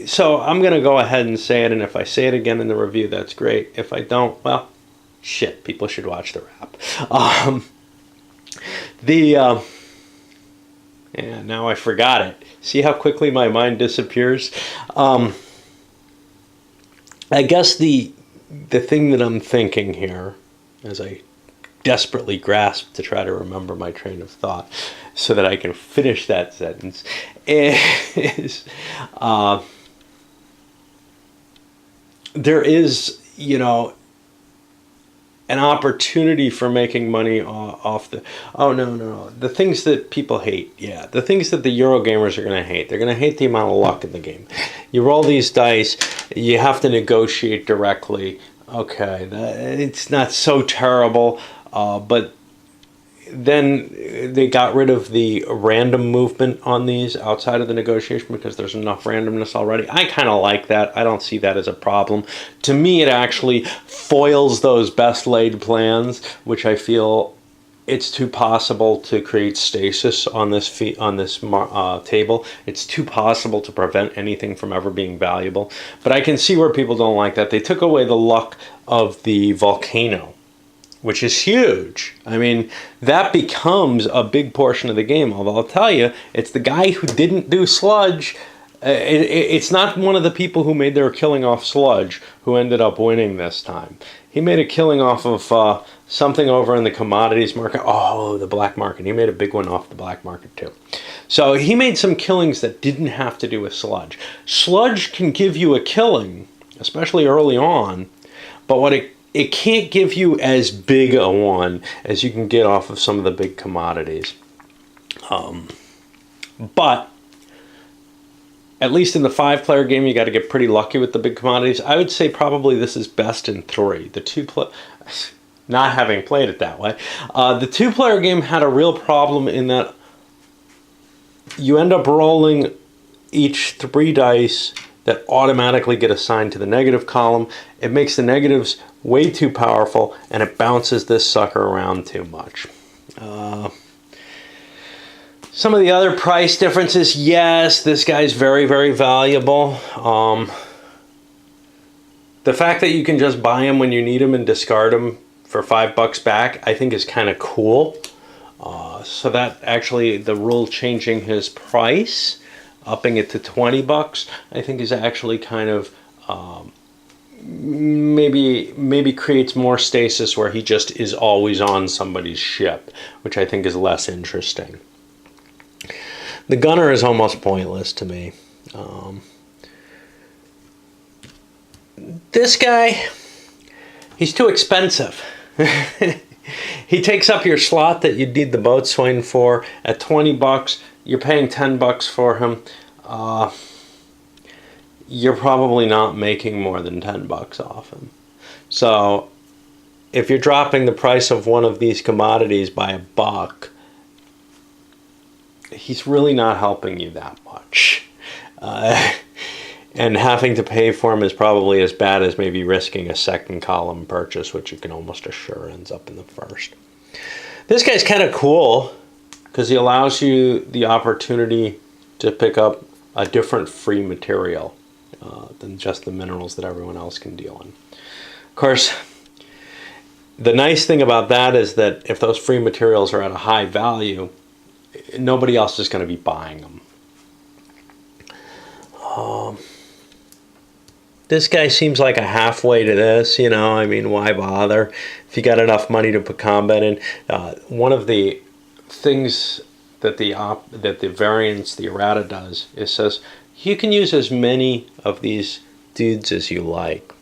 So I'm going to go ahead and say it, and if I say it again in the review, that's great. If I don't, well, shit, people should watch the wrap. Yeah, now I forgot it. See how quickly my mind disappears? I guess the thing that I'm thinking here, as I desperately grasp to try to remember my train of thought so that I can finish that sentence, is there is, an opportunity for making money off the... Oh, no. The things that people hate, yeah. The things that the Eurogamers are going to hate. They're going to hate the amount of luck in the game. You roll these dice, you have to negotiate directly. Okay, it's not so terrible, but then they got rid of the random movement on these outside of the negotiation because there's enough randomness already. I kind of like that. I don't see that as a problem. To me, it actually foils those best laid plans, which I feel it's too possible to create stasis on this table. It's too possible to prevent anything from ever being valuable. But I can see where people don't like that. They took away the luck of the volcano, which is huge. I mean, that becomes a big portion of the game. Although I'll tell you, it's the guy who didn't do sludge. It's not one of the people who made their killing off sludge who ended up winning this time. He made a killing off of something over in the commodities market. Oh, the black market. He made a big one off the black market too. So he made some killings that didn't have to do with sludge. Sludge can give you a killing, especially early on, but what it can't give you as big a one as you can get off of some of the big commodities. But at least in the 5-player game, you got to get pretty lucky with the big commodities. I would say probably this is best in 3. The 2-player, not having played it that way, the 2-player game had a real problem in that you end up rolling each 3 dice that automatically get assigned to the negative column. It makes the negatives way too powerful, and it bounces this sucker around too much. Some of the other price differences, yes, this guy's very, very valuable. The fact that you can just buy him when you need him and discard him for $5 back, I think is kind of cool. So that actually, the rule changing his price, upping it to $20, I think is actually kind of maybe creates more stasis where he just is always on somebody's ship, which I think is less interesting. The gunner is almost pointless to me. This guy, he's too expensive. He takes up your slot that you need the boatswain for at $20. You're paying $10 for him. You're probably not making more than $10 off him. So if you're dropping the price of one of these commodities by $1, he's really not helping you that much. And having to pay for him is probably as bad as maybe risking a second column purchase, which you can almost assure ends up in the first. This guy's kind of cool because he allows you the opportunity to pick up a different free material than just the minerals that everyone else can deal in. Of course, the nice thing about that is that if those free materials are at a high value, nobody else is going to be buying them. This guy seems like a halfway to this, you know, I mean, why bother? If you got enough money to put combat in. One of the things that the variance, the errata does, is says, you can use as many of these dudes as you like.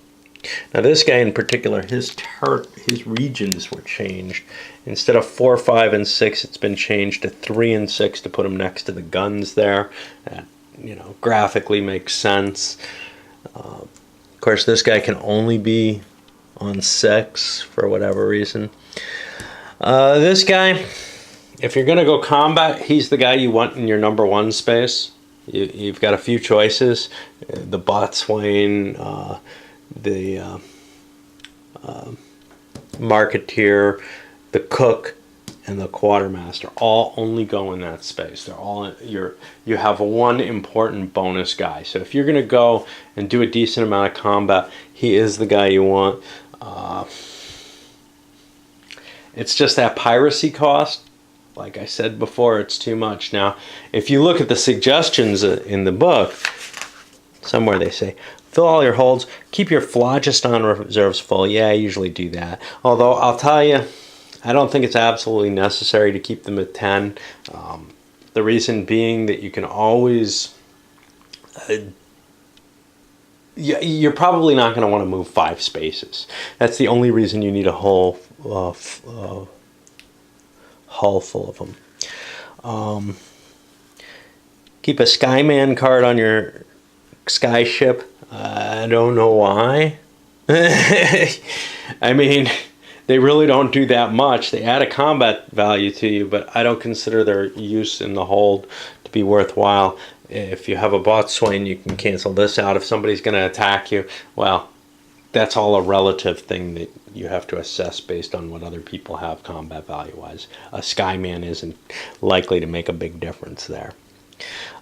Now this guy in particular, his regions were changed. Instead of 4, 5, and 6, it's been changed to 3 and 6 to put him next to the guns there. That, you know, graphically makes sense. Of course, this guy can only be on 6 for whatever reason. This guy, if you're going to go combat, he's the guy you want in your number 1 space. You've got a few choices. The boatswain, the marketeer, the cook, and the quartermaster all only go in that space. They're all you have one important bonus guy. So if you're going to go and do a decent amount of combat, he is the guy you want. It's just that piracy cost. Like I said before, it's too much. Now, if you look at the suggestions in the book, somewhere they say, fill all your holds, keep your phlogiston reserves full. Yeah, I usually do that. Although, I'll tell you, I don't think it's absolutely necessary to keep them at 10. The reason being that you can always you're probably not going to want to move 5 spaces. That's the only reason you need a whole hull full of them. Keep a Skyman card on your sky ship. I don't know why. I mean, they really don't do that much. They add a combat value to you, but I don't consider their use in the hold to be worthwhile. If you have a boatswain, you can cancel this out. If somebody's going to attack you, well, that's all a relative thing that you have to assess based on what other people have combat value-wise. A Skyman isn't likely to make a big difference there.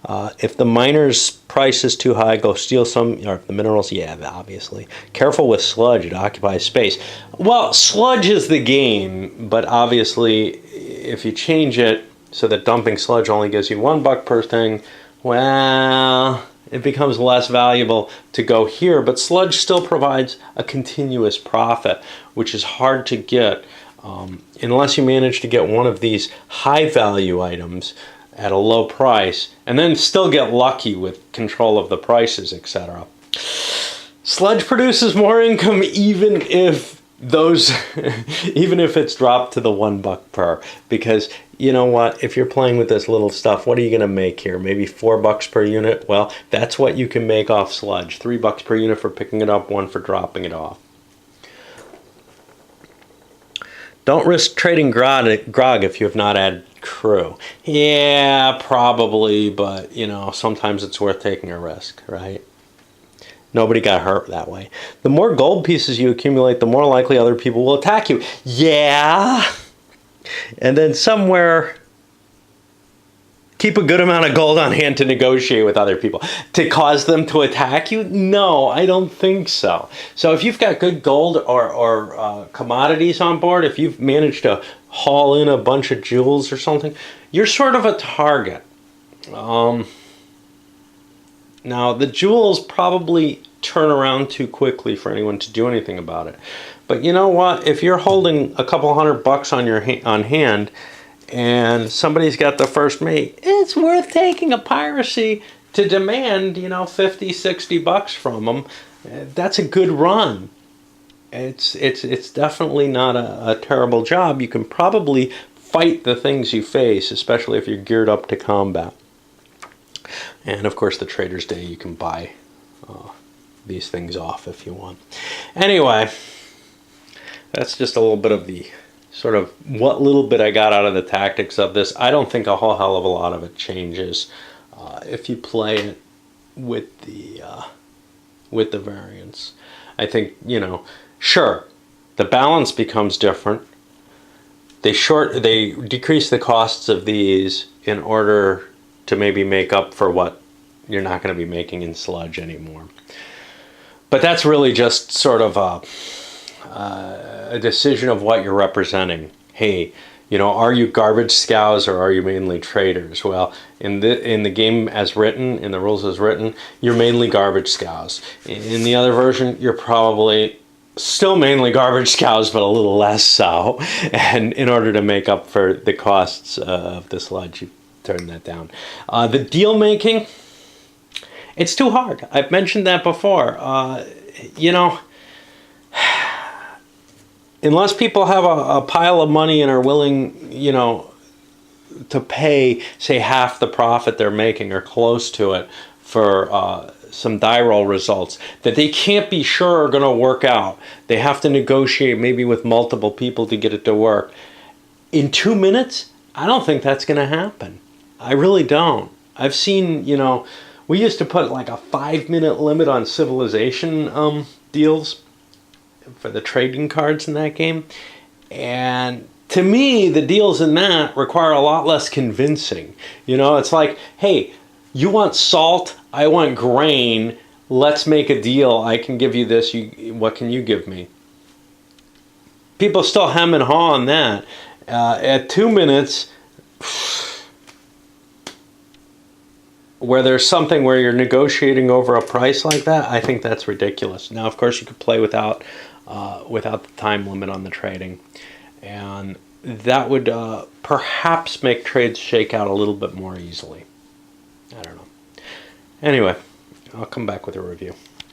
If the miner's price is too high, go steal some, or the minerals, yeah, obviously. Careful with sludge, it occupies space. Well, sludge is the game, but obviously if you change it so that dumping sludge only gives you $1 per thing, well, it becomes less valuable to go here, but sludge still provides a continuous profit, which is hard to get unless you manage to get one of these high value items at a low price, and then still get lucky with control of the prices, etc. Sludge produces more income even if even if it's dropped to the $1 per, because you know what, if you're playing with this little stuff, what are you going to make here? Maybe $4 per unit? Well, that's what you can make off sludge. $3 per unit for picking it up, 1 for dropping it off. Don't risk trading grog if you have not added crew. Yeah, probably, but you know, sometimes it's worth taking a risk, right? Nobody got hurt that way. The more gold pieces you accumulate, the more likely other people will attack you. Yeah. And then somewhere, keep a good amount of gold on hand to negotiate with other people. To cause them to attack you? No, I don't think so. So if you've got good gold or commodities on board, if you've managed to haul in a bunch of jewels or something, you're sort of a target. Now, the jewels probably turn around too quickly for anyone to do anything about it. But you know what? If you're holding a couple $100 on your on hand, and somebody's got the first mate, it's worth taking a piracy to demand, you know, $50-$60 from them. That's a good run. It's definitely not a terrible job. You can probably fight the things you face, especially if you're geared up to combat. And of course, the Trader's Day, you can buy these things off if you want. Anyway, that's just a little bit of the sort of what little bit I got out of the tactics of this. I don't think a whole hell of a lot of it changes if you play it with the variants. I think, you know, sure, the balance becomes different. They decrease the costs of these in order to maybe make up for what you're not going to be making in sludge anymore. But that's really just sort of a decision of what you're representing. Hey, you know, are you garbage scows or are you mainly traders? Well, in the game as written, in the rules as written, you're mainly garbage scows. In the other version, you're probably still mainly garbage scows, but a little less so. And in order to make up for the costs of the sludge, you turn that down. The deal making, it's too hard. I've mentioned that before. You know, unless people have a pile of money and are willing, you know, to pay, say, half the profit they're making or close to it for some die roll results that they can't be sure are going to work out. They have to negotiate maybe with multiple people to get it to work. In 2 minutes, I don't think that's going to happen. I really don't. I've seen, you know, we used to put like a 5-minute limit on civilization deals for the trading cards in that game. And to me, the deals in that require a lot less convincing. You know, it's like, hey, you want salt, I want grain, let's make a deal. I can give you this, what can you give me? People still hem and haw on that. At 2 minutes, where there's something where you're negotiating over a price like that, I think that's ridiculous. Now, of course, you could play without the time limit on the trading, and that would perhaps make trades shake out a little bit more easily. I don't know. Anyway, I'll come back with a review.